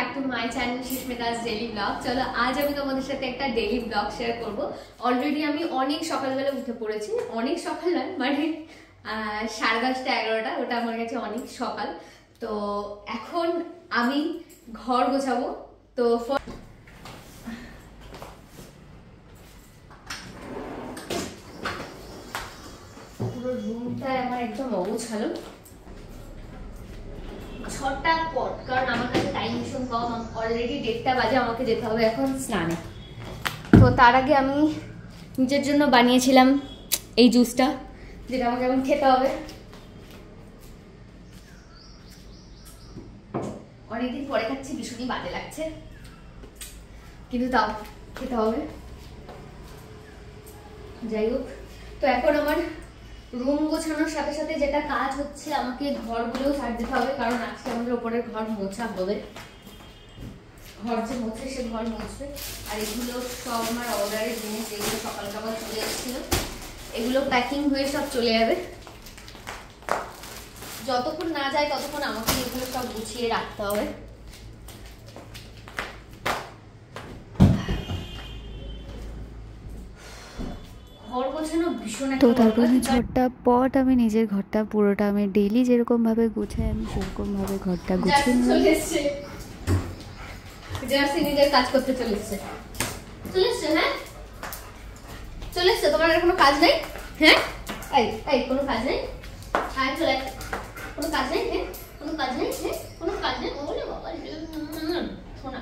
Back to my channel Sushmita's daily blog. চলো আজ আমি তোমাদের সাথে একটা ডেইলি ব্লগ শেয়ার করব। অলরেডি আমি অনেক সকালবেলা উঠে পড়েছি, অনেক সকাল নয় মানে 10:30 11টা, ওটা আমার কাছে অনেক সকাল। তো এখন আমি ঘর গোছাবো। তো পুরো রুমটা আমার একদম অগোছালো। 6টার পর, কারণ আমার কাছে টাইম ভীষণ কম। অলরেডি 1:30 বাজে, আমাকে যেতে হবে এখন স্নানে। তো তার আগে আমি নিজের জন্য বানিয়েছিলাম এই জুসটা, যেটা আমাকে এখন খেতে হবে। অনেকদিন পরে খাচ্ছি, ভীষণই বাজে লাগছে, কিন্তু তাও খেতে হবে। যাই হোক, তো এখন আমার রুম গোছানোর সাথে সাথে যেটা কাজ হচ্ছে, আমাকে ঘরগুলোও সার দিতে হবে, কারণ আজকে আমাদের ওপরের ঘর মোছা হবে। ঘর যে মোছে সে ঘর মুছবে। আর এগুলো সব আমার অর্ডারের জিনিস, যেগুলো সকাল সকাল চলে এসেছিল, এগুলো প্যাকিং হয়ে সব চলে যাবে। যতক্ষণ না যায় ততক্ষণ আমাকে এগুলো সব গুছিয়ে রাখতে হবে। তো তারপরে ঝড়টা পট আমি নিজের ঘরটা পুরোটা আমি ডেইলি যেরকম ভাবে গুছাই, আমি সেরকম ভাবে ঘরটা গুছিয়ে নিজের কাজ করতে চলে এসছে। হ্যাঁ চলে এসছে। তোমার আর কোনো কাজ নেই? হ্যাঁ এই কোনো কাজ নেই? হ্যাঁ চলে, কোনো কাজ নেই? হ্যাঁ কোনো কাজ নেই? হ্যাঁ কোনো কাজ নেই? বলে বাবা শোনা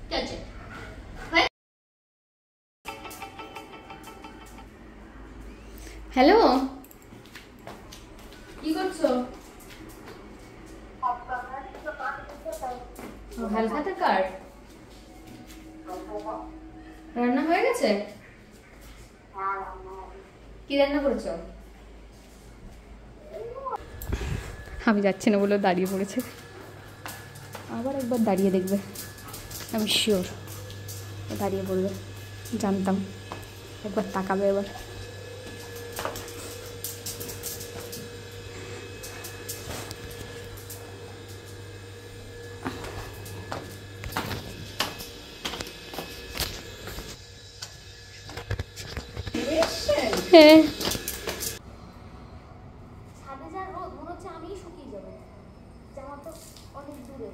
কি আছে? হ্যালো, কি করছো? হালখাতা কার্ড রান্না হয়ে গেছে? কি রান্না করেছো? আমি যাচ্ছি না বলে দাঁড়িয়ে পড়েছে। আবার একবার দাঁড়িয়ে দেখবে, আমি শিওর দাঁড়িয়ে পড়বে, জানতাম। একবার তাকাবে এবার। হ্যাঁ, ছাদে যা রোদ, মনে হচ্ছে আমিই শুকিয়ে যাবো। জামা তো অনেক দূরে।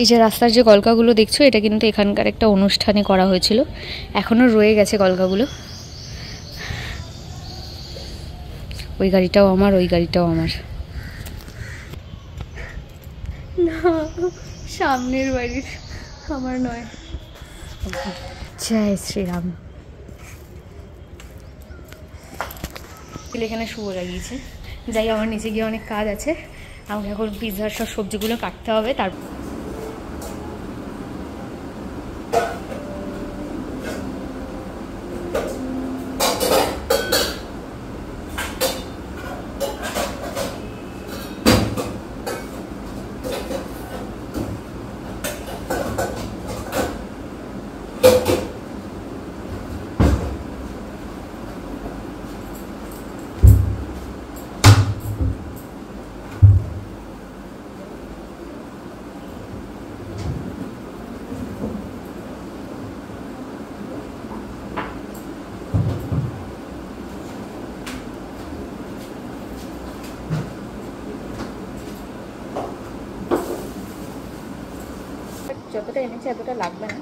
এই যে রাস্তার যে কলকাগুলো দেখছো, এটা কিন্তু এখানকার একটা অনুষ্ঠানে করা হয়েছিল, এখনো রয়ে গেছে কলকাগুলো। ওই গাড়িটাও আমার, ওই গাড়িটাও আমার না, সামনের বাড়ির, আমার নয়। জয় শ্রীরাম। এখানে শুভ লাগিয়েছে। যাই, আমার নিচে গিয়ে অনেক কাজ আছে। আমাকে এখন পিৎজার সব সবজিগুলো কাটতে হবে। তারপর যতটা এনেছে এতটা লাগবে না,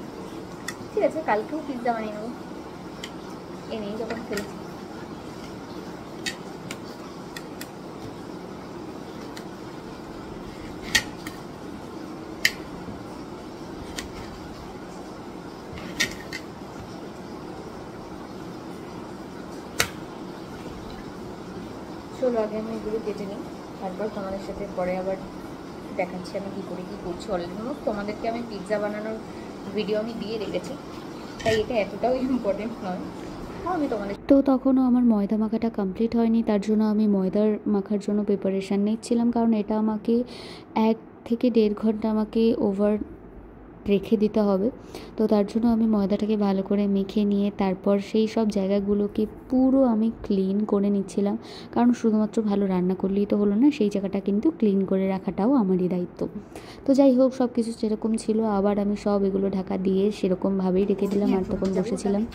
ঠিক আছে। কালকেও পিৎজা বানিয়ে নেবো, এনেই যখন ফেলেছি। চলো আগে আমি এগুলো কেটে নিই, তারপর তোমাদের সাথে পরে আবার দেখাচ্ছি আমি কী করে কী করছি। অলরেডি তোমাদেরকে আমি পিৎজা বানানোর ভিডিও আমি দিয়ে রেখেছি, তাই এটা এতটাও ইম্পর্টেন্ট নয়। দেখাও, আমি তোমাদের। তো তখনও আমার ময়দা মাখাটা কমপ্লিট হয়নি, তার জন্য আমি ময়দার মাখার জন্য প্রিপারেশান নিচ্ছিলাম, কারণ এটা আমাকে 1 থেকে 1.5 ঘন্টা আমাকে ওভার রেখে দিতে হবে। তো তার জন্য আমি ময়দাটাকে ভালো করে মেখে নিয়ে তারপর সেই সব জায়গাগুলোকে পুরো আমি ক্লিন করে নিচ্ছিলাম, কারণ শুধুমাত্র ভালো রান্না করলেই তো হলো না, সেই জায়গাটা কিন্তু ক্লিন করে রাখাটাও আমারই দায়িত্ব। তো যাই হোক, সব কিছু যেরকম ছিল আবার আমি সব এগুলো ঢাকা দিয়ে সেরকমভাবেই রেখে দিলাম, আর তখন বসেছিলাম।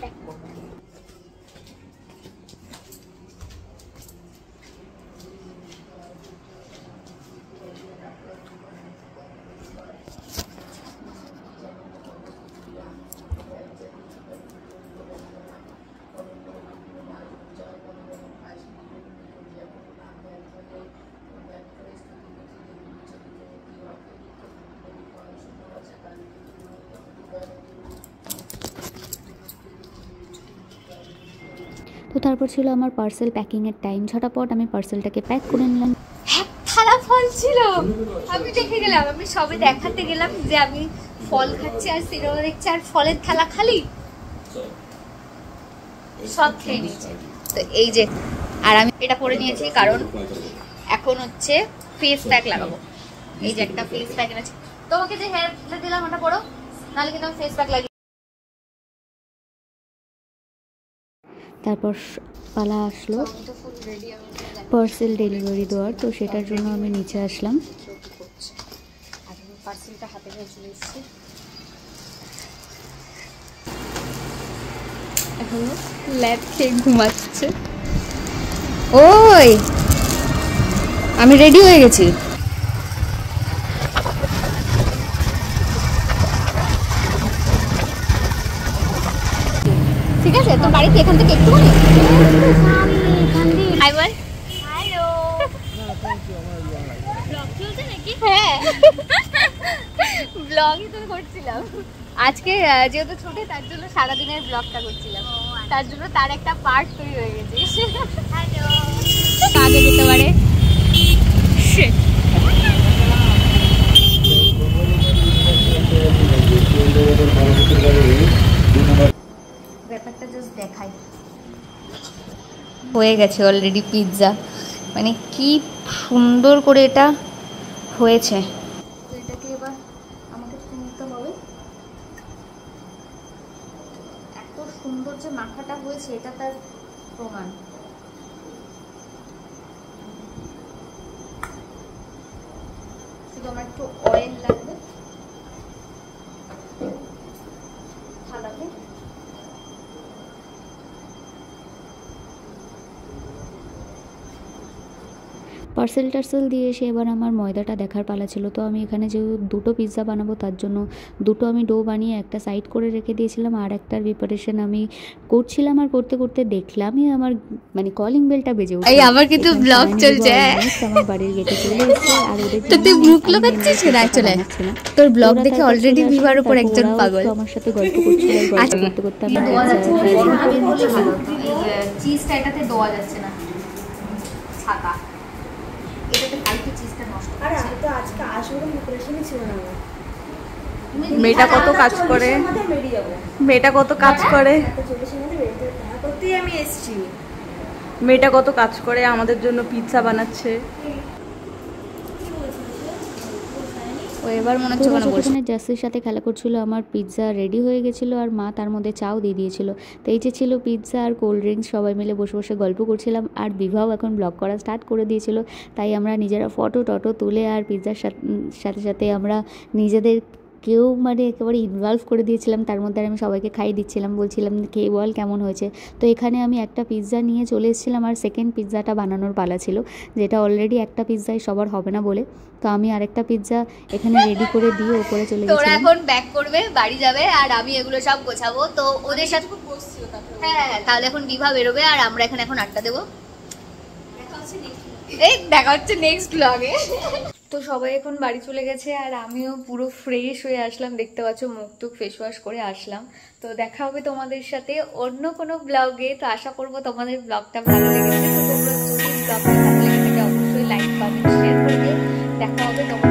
তো তারপর ছিল আমার পার্সেল প্যাকিংয়ের টাইম। ঝটাপট আমি পার্সেলটাকে প্যাক করে নিলাম। থালা ফল ছিল, আমি দেখে গেলাম, আমি সবে দেখাতে গেলাম যে আমি ফল খাচ্ছি আর সিনেমা দেখছি, আর ফলের থালা খালি সব খেয়ে নিয়েছে। তো এই যে, আর আমি এটা পরে নিয়েছি কারণ এখন হচ্ছে ফেস প্যাক লাগাবো। এই যে একটা ফেস প্যাক এনেছি, তোমাকে যে হেয়ার দিলাম ওটা পরো, নাহলে কিন্তু আমি ফেস প্যাক লাগিয়ে। তারপর পালা আসলো পার্সেল ডেলিভারি দেওয়ার, তো সেটার জন্য আমি নিচে আসলাম। পার্সেলটা হাতে নিয়ে চলে এসেছি, এখন ল্যাব খেয়ে ঘুমাচ্ছে। ওই আমি রেডি হয়ে গেছি। ঠিক আছে, তোর বাড়িতে এখান থেকে একটু হাই বল। হ্যালো, ব্লগ চলছে নাকি? হ্যাঁ, ব্লগই তো করছিলাম আজকে, যেহেতু ছুটি তার জন্য সারাদিনের ব্লগটা করছিলাম, তার জন্য তার একটা পার্ট তৈরি হয়ে গেছে। হ্যালো, আগে যেতে পারে। ব্যাপারটা জাস্ট দেখাই, হয়ে গেছে অলরেডি পিৎজা, মানে কি সুন্দর করে এটা হয়েছে। তো এটাকে এবার আমাকে নিতে হবে। এত সুন্দর যে মাখাটা হয়েছে এটা তার প্রমাণ। শুধু আমার একটু অয়েল লাগবে থালাতে। পার্সেল টার্সেল দিয়ে এসে এবার আমার ময়দাটা দেখার পালা ছিল। তো আমি এখানে যেহেতু 2টো পিৎজা বানাবো, তার জন্য 2টো আমি ডো বানিয়ে একটা সাইড করে রেখে দিয়েছিলাম, আর একটার প্রিপারেশন আমি করছিলাম। আর করতে করতে দেখলামই আমার মানে কলিং বেলটা বেজে উঠল। এই আবার কিন্তু ব্লগ চলছে, আমার বাড়ির গেটে চলে এসেছে। আর ওদের তো তুই মুখ লুকাচ্ছিস না? চলে তোর ব্লগ দেখে অলরেডি ভিউয়ার উপর একজন পাগল আমার সাথে গল্প করছিল, আর গল্প করতে করতে আমি চিজটা এটাতে দেওয়া যাচ্ছে না, ছাতা এটাতে কালকে চিজটা নষ্ট। আরে আমি তো আজকে আসবো প্রিপারেশনই ছিল না। মেয়েটা কত কাজ করে, মেয়েটা কত কাজ করে, আমি এসেছি। মেয়েটা কত কাজ করে আমাদের জন্য পিৎজা বানাচ্ছে। ও এবার মনে হচ্ছে কোনো বলছে না। জাসির সাথে খেলা করছিল, আমার পিৎজা রেডি হয়ে গেছিলো, আর মা তার মধ্যে চাও দিয়ে দিয়েছিল। তো এই যে ছিল পিৎজা আর কোল্ড ড্রিঙ্কস, সবাই মিলে বসে বসে গল্প করছিলাম। আর বিবাহ এখন ব্লগ করা স্টার্ট করে দিয়েছিল, তাই আমরা নিজেরা ফটো টটো তুলে আর পিৎজার সাথে সাথে আমরা নিজেদের কেউ মানে একেবারে ইনভলভ করে দিয়েছিলাম তার মধ্যে। আর আমি সবাইকে খাইয়ে দিচ্ছিলাম, বলছিলাম খেয়ে বল কেমন হয়েছে। তো এখানে আমি একটা পিৎজা নিয়ে চলে এসেছিলাম, আর সেকেন্ড পিৎজাটা বানানোর পালা ছিল, যেটা অলরেডি একটা পিৎজাই সবার হবে না বলে। তো আমি আরেকটা পিৎজা এখানে রেডি করে দিয়ে ওপরে চলে গেছিলাম। তোরা এখন ব্যাক করবে, বাড়ি যাবে, আর আমি এগুলো সব গোছাবো। তো ওদের সাথে হ্যাঁ, তাহলে এখন বিভা বেরোবে, আর আমরা এখানে এখন আড্ডা দেবো। এই দেখা হচ্ছে নেক্সট ব্লগে। তো সবাই এখন বাড়ি চলে গেছে, আর আমিও পুরো ফ্রেশ হয়ে আসলাম, দেখতে পাচ্ছ মুখ টুক ফেস ওয়াশ করে আসলাম। তো দেখা হবে তোমাদের সাথে অন্য কোনো ব্লগে। তো আশা করবো তোমাদের ব্লগটা ভালো লেগেছে। তো তোমরা যদি ব্লগটা ভালো লেগে থাকে অবশ্যই লাইক কমেন্ট শেয়ার করে দিও। দেখা হবে তোমাদের